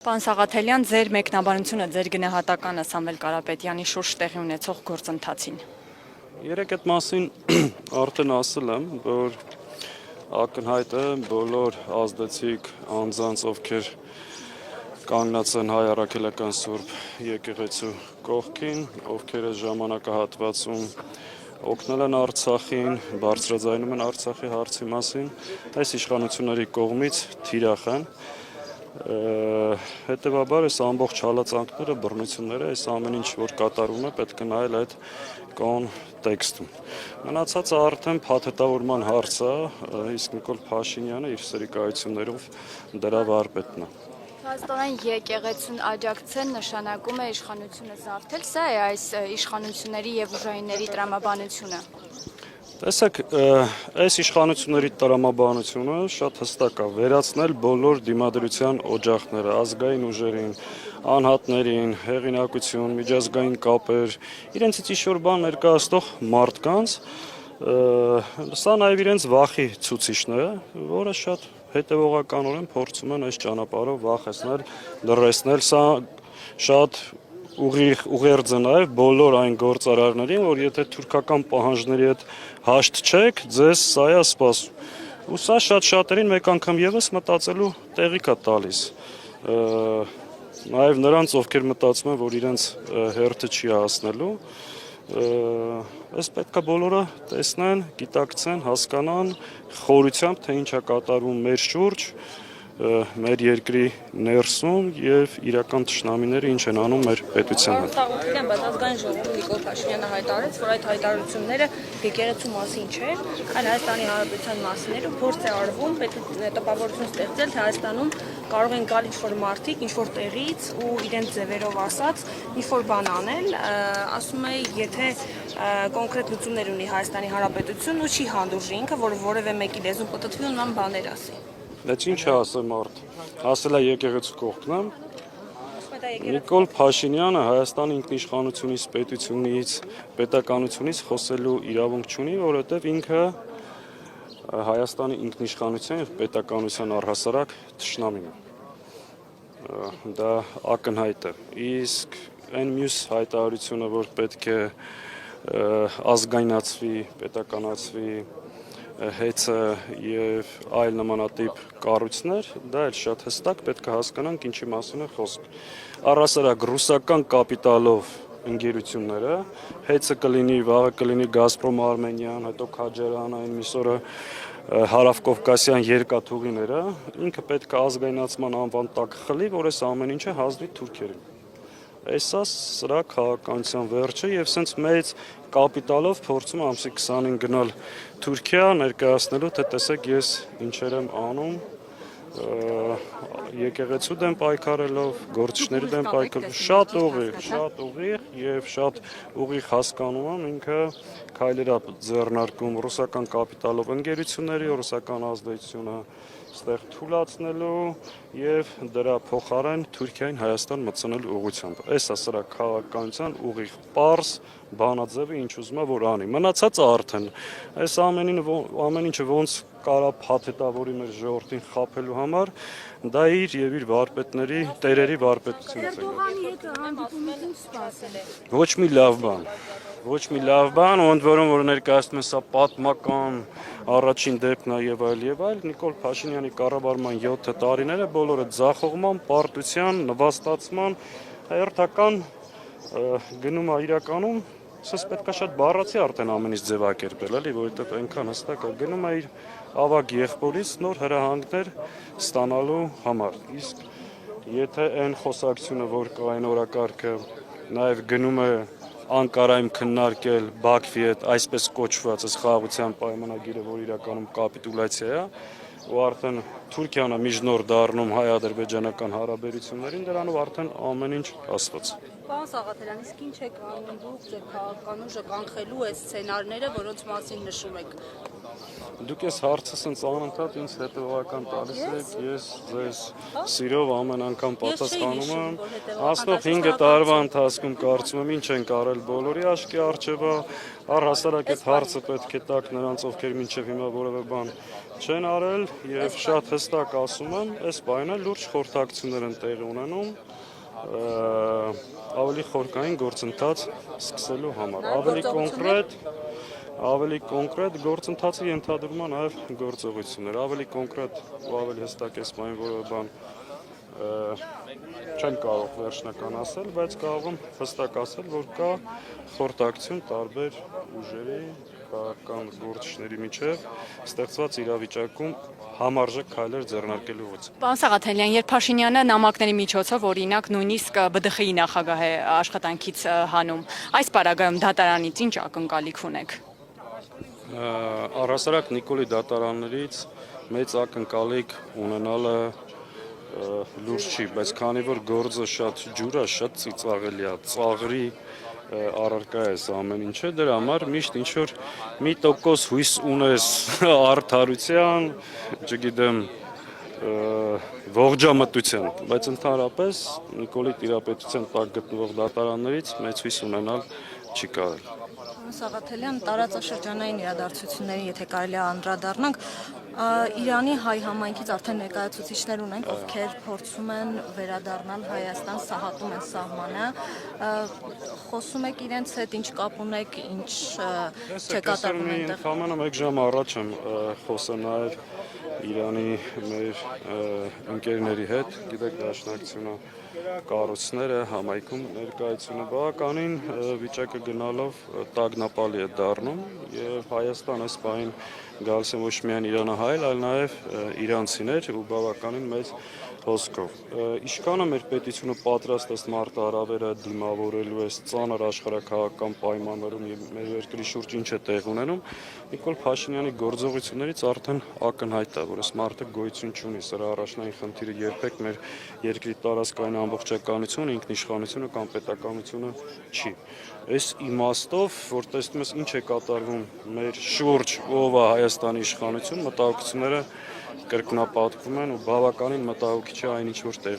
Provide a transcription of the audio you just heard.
Պարոն Սաղաթելյան, ձեր մեկնաբանությունը, ձեր գնահատականը Սամվել Կարապետյանի շուրջ տեղի ունեցող գործընթացին։ Երեք այդ մասին արդեն ասել եմ, որ ակնհայտ է բոլոր ազդեցիկ անձանց, ովքեր կանգնած են Հայ Առաքելական Սուրբ եկեղեցու կողքին, ովքեր այս ժամանակահատվածում օգնել են Արցախին, բարձրաձայնում են Արցախի հարցի մասին, այս իշխանությունների կողմից թիրախ են։ Հետևաբար այս ամբողջ հալածանքները, բռնությունները, այս ամեն ինչ, որ կատարում է, պետք է նայել այդ կոնտեքստում։ Մնացածը արդեն փաթեթավորման հարց է, իսկ Նիկոլ Փաշինյանը իր սրիկայություններով դրա վարպետն է։ Հայաստանային եկեղեցուն աջակցել նշանակում է իշխանությունը զավթել, սա է այս իշխանությունների եւ ուժայինների տրամաբանությունը։ Տեսեք, այս իշխանությունների տրամաբանությունը շատ հստակ է, վերացնել բոլոր դիմադրության օջախները, ազգային ուժերին, անհատներին, հեղինակություն, միջազգային կապեր, իրենցից ինչ-որ բան ներկայացնող մարդկանց, սա նաև իրենց վախի ցուցիչն է, որը շատ հետևողականորեն փորձում են այս ճանապարհով վախեցնել, լռեցնել, սա շատ ուղերձ է նաև բոլոր այն գործարարներին, որ եթե թուրքական պահանջների հետ հաշտ չեք, ձեզ սա է սպասում։ Ու սա շատ-շատերին մեկ անգամ եւս մտածելու տեղիք է տալիս։ Նաև նրանց, ովքեր մտածում են, որ իրենց հերթը չի հասնելու, այս պետք է բոլորը տեսնեն, գիտակցեն, հասկանան խորությամբ, թե ինչ է կատարվում մեր շուրջ, մեր երկրի ներսում եւ իրական թշնամիները ինչ են անում մեր պետության հետ։ Սաղաթելյան, բայց ազգային ժողովում Նիկոլ Փաշինյանը հայտարարեց, որ այդ հայտարարությունները եկեղեցու մասին չէ, այլ Հայաստանի Հանրապետության մասին էր ու փորձ է արվում տպավորություն ստեղծել, թե Հայաստանում կարող են գալ ինչ-որ մարդիկ, ինչ-որ տեղից ու իրենց ձևերով ասած ինչ-որ բան անել, ասում է, եթե կոնկրետ լուծումներ ունի Հայաստանի Հանրապետությունն ու չի հանդուրժի ինքը, որ որևէ մեկի լեզուն պտտվի ու նման բաներ ասի։ Բայց ինչ է ասել մարդ, ասել է եկեղեցու կողքն եմ, Նիկոլ Փաշինյանը Հայաստանի ինքնիշխանությունից, պետությունից, պետականությունից խոսելու իրավունք չունի, որովհետև ինքը Հայաստանի ինքնիշխանության եւ պետականության առհասարակ թշնամին է, դա ակնհայտ է, իսկ այն մյուս հայտարարությունը, որ պետք է ազգայնացվի, պետականացվի, հեծը եւ այլ նմանատիպ կառույցներ, դա էլ շատ հստակ պետք է հասկանանք ինչի մասին է խոսքը։ Առհասարակ ռուսական կապիտալով ընկերությունները, հեծը կլինի, վաղը կլինի Գազպրոմ Արմենիան, հետո Քաջարան, այն միսօրը Հարավկովկասյան երկաթուղիները, ինքը պետք է ազգայնացման անվան տակ խլի, որ այս ամեն ինչը հանձնի թուրքերին։ Այսա սրա քաղաքականության վերջը եւ սենց մեծ կապիտալով փորձում ամսի 20-ին գնալ Թուրքիա ներկայացնելու, թե տեսեք ես ինչեր եմ անում, եկեղեցու դեմ պայքարելով, գործիչների դեմ պայքարելով, շատ ուղիղ եւ շատ ուղիղ հասկանում եմ ինքը քայլեր է ձեռնարկում ռուսական կապիտալով ընկերությունների, ռուսական ազդեցությունը ստեղ թուլացնելու եւ դրա փոխարեն Թուրքիային Հայաստան մտցնելու ուղղությամբ։ Այս է սրա քաղաքականության ուղիղ պարզ բանաձևը ինչ ուզում է որ անի։ Մնացածը արդեն այս ամեն ինչը ոնց կարա փաթեթավորի մեր ժողովրդին խաբելու համար, դա իր եւ իր վարպետների, տերերի վարպետությունից է։ Ոչ մի լավ բան։ Ոչ մի լավ բան, ընդ որում որ ներկայացնում են սա պատմական առաջին դեպքն է եւ այլ, Նիկոլ Փաշինյանի կառավարման 7 տարիները բոլորը ձախողման, պարտության, նվաստացման, հերթական գնում է իրականում, սա պետք է շատ բառացի արդեն ամեն ինչ ձևակերպել, էլի, որովհետեւ այնքան հստակ է գնում է իր ավագ եղբորից նոր հրահանգներ ստանալու համար։ Իսկ եթե այն խոսակցությունը, որ կա այն օրակարգը նաեւ գնում է Անկարայում քննարկել Բաքվի հետ այսպես կոչված խաղաղության պայմանագիրը, որ իրականում կապիտուլյացիա է, ու արդեն Թուրքիան է միջնորդ դառնում հայ-ադրբեջանական հարաբերություններին, դրանով արդեն ամեն ինչ ասված։ Պարոն Սաղաթելյան, իսկ ինչ եք անում դուք ձեր քաղաքական ուժը կանխելու այս սցենարները, որոնց մասին նշում եք։ Դուք ես հարցը սենց անընդհատ ինձ հետևողական տալիս եք, ես ձեզ սիրով ամեն անգամ պատասխանում եմ, անցնող 5 տարվա ընթացքում կարծում եմ ինչ ենք արել բոլորի աչքի առջև, առհասարակ այդ հարցը պետք է տաք նրանց, ովքեր մինչև հիմա որևէ բան չեն արել եւ շատ հստակ ասում եմ, այս բանը լուրջ խորհրդակցություններ են տեղի ունենում ավելի խորքային գործընթաց սկսելու համար, ավելի կոնկրետ գործընթացը ենթադրում է նաև գործողություններ, ավելի կոնկրետ ու ավելի հստակ այս բանի որևէ բան չեմ կարող վերջնական ասել, բայց կարող եմ հստակ ասել, որ կա խորհրդակցություն տարբեր ուժերի, քաղաքական գործիչների միջև ստեղծված իրավիճակում համարժեք քայլեր ձեռնարկելու ուղղությամբ։ Պարոն Սաղաթելյան, երբ Փաշինյանը նամակների միջոցով օրինակ նույնիսկ ԲԴԽ-ի նախագահ է աշխատանքից հանում, այս պարագայում դատարանից ինչ ակնկալիք ունեք։ Առհասարակ Նիկոլի դատարաններից մեծ ակնկալիք ունենալը լուրջ չի, բայց քանի որ գործը շատ ջուր է, շատ ծիծաղելի է, ծաղրի առարկա է ամեն ինչը, դրա համար միշտ ինչ որ 1% հույս ունես արդարության, չգիտեմ, ողջամտության, բայց ընդհանրապես Նիկոլի տիրապետության տակ գտնվող դատարաններից մեծ հույս ունենալ չի կարելի։ Սաղաթելյան, տարածաշրջանային իրադարձությունների, եթե կարելի է անդրադառնանք, Իրանի հայ համայնքից արդեն ներկայացուցիչներ ունենք, ովքեր փորձում են վերադառնալ Հայաստան, սահատում են սահմանը, խոսում եք իրենց հետ, ինչ կապ ունեք, ինչ չէ կատարվում այնտեղ։ Համանա 1 ժամ առաջ եմ խոսել նաև Իրանի մեր ընկերների հետ, գիտեք դաշնակցությունը կառույցները համայնքում ներկայացումը բավականին վիճակը գնալով տագնապալի է դառնում եւ Հայաստան այս բանին գալիս են ոչ միայն իրանահայեր, այլ նաեւ իրանցիներ ու բավականին մեծ հոսքով։ Ինչքանը մեր պետությունը պատրաստ է մարտահրավերը դիմավորելու այս ծանր աշխարհակաղակական պայմաններում եւ մեր երկրի շուրջ ինչ է տեղ ունենում, Նիկոլ Փաշինյանի գործողություններից արդեն ակնհայտ է, որ այս մարդը գոյություն չունի, սրա առաջնային խնդիրը երբեք մեր երկրի տարածքային ամբողջականությունը, ինքնիշխանությունը կամ պետականությունը չի։ Այս իմաստով, որ տեսնում ես ինչ է կատարվում մեր շուրջ, ով է Հայաստանի իշխանություն, մտահոգությունները կրկնապատկվում են ու բավականին մտահոգիչ է այն ինչ որ տեղ